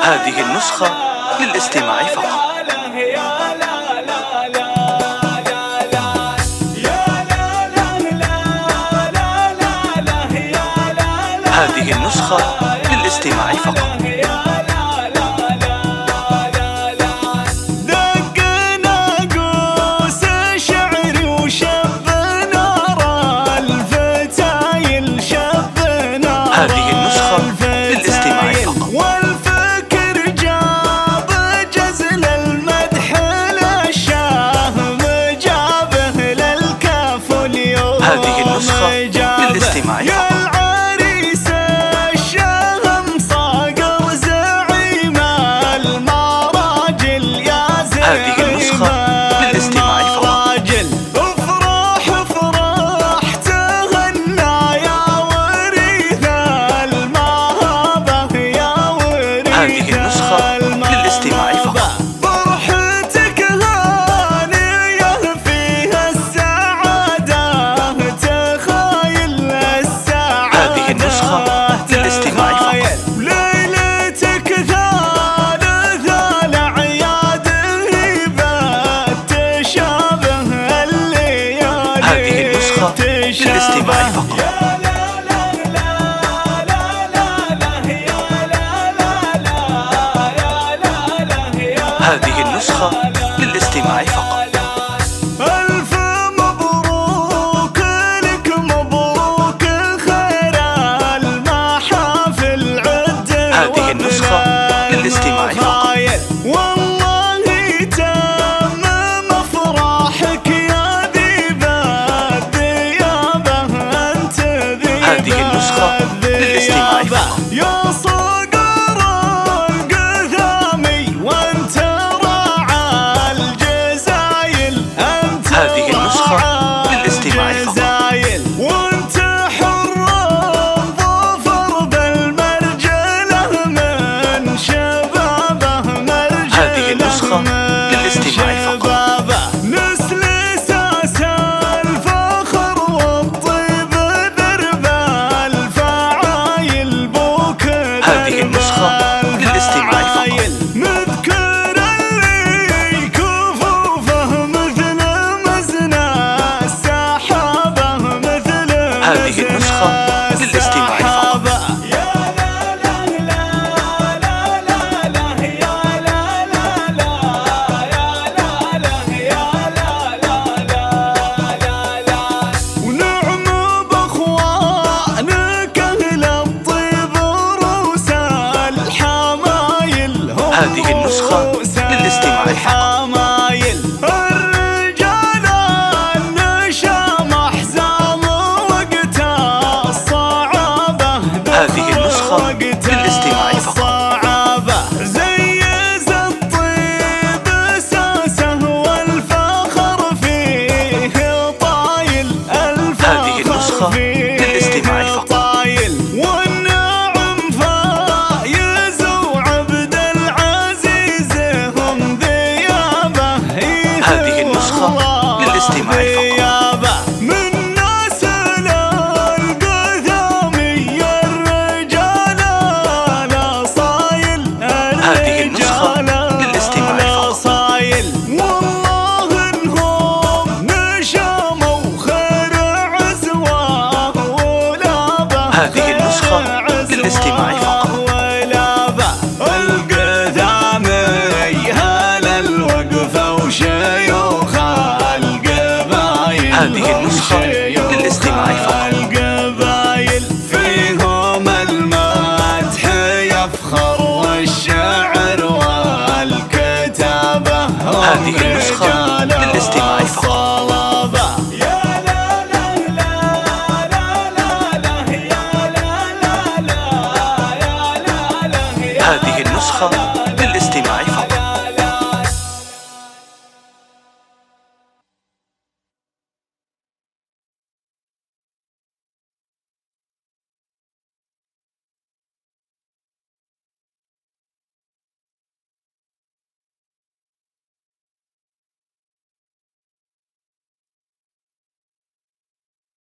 هذه النسخة للاستماع فقط. هذه النسخة للاستماع فقط. هذه النسخة للاستماع فقط. والفكر جاب جزل المدح للشهم جابه للكاف اليوم. هذه النسخة للاستماع فقط. العريس الشهم صقر زعيم المراجل يا زعيم. هذه النسخة للاستماع فقط. هذه النسخة للاستماع فقط. فرحتك هانية فيها السعادة تخايل السعادة. هذه النسخة للاستماع فقط. ليلتك ثالثة الأعياد هبات تشابه الليالي. هذه النسخة للاستماع فقط. هذه النسخة للاستماع فقط. ألف مبروك لك مبروك خير المحافل عد. هذه النسخة للاستماع فقط. والله تم مفرحك يا ذيب الذيابة أنت ذيب. هذه النسخة للاستماع فقط. يا صقر القثامي وانت راعى الجزايل. انت هذه النسخة للاستماع فقط. وانت حر ظفر بالمرجله من شبابه مرجله. هذه النسخة للاستماع فقط. نسل اساس الفخر والطيب درب الفعايل بوك. هذه النسخة للاستماع فقط. نذكر اللي كفوفه مثل مزنا السحابة مثل. هذه النسخة للاستماع فقط. ونعم باخوانك اهل الطيب روس الحمايل. هذه النسخة للاستماع فقط. الرجال النشام احزام وقت الصعابة. هذه النسخة للاستماع فقط. زيز الطيب اساسه والفخر فيه طايل. هذه النسخة للاستماع فقط. والنعم فايز وعبد العزيز هم ذيابه. هذه النسخة للاستماع فقط. من نسل القثامي الرجال الأصايل. هذه النسخة للاستماع فقط. والله انهم نشاموا خير عزوه ولابه. هذه النسخة للاستماع فقط. القثامي هل الوقفة وشيوخ القبايل. هذه النسخة للاستماع فقط. القبايل فيهم المدح يفخر والشعر والكتابة. هذه النسخة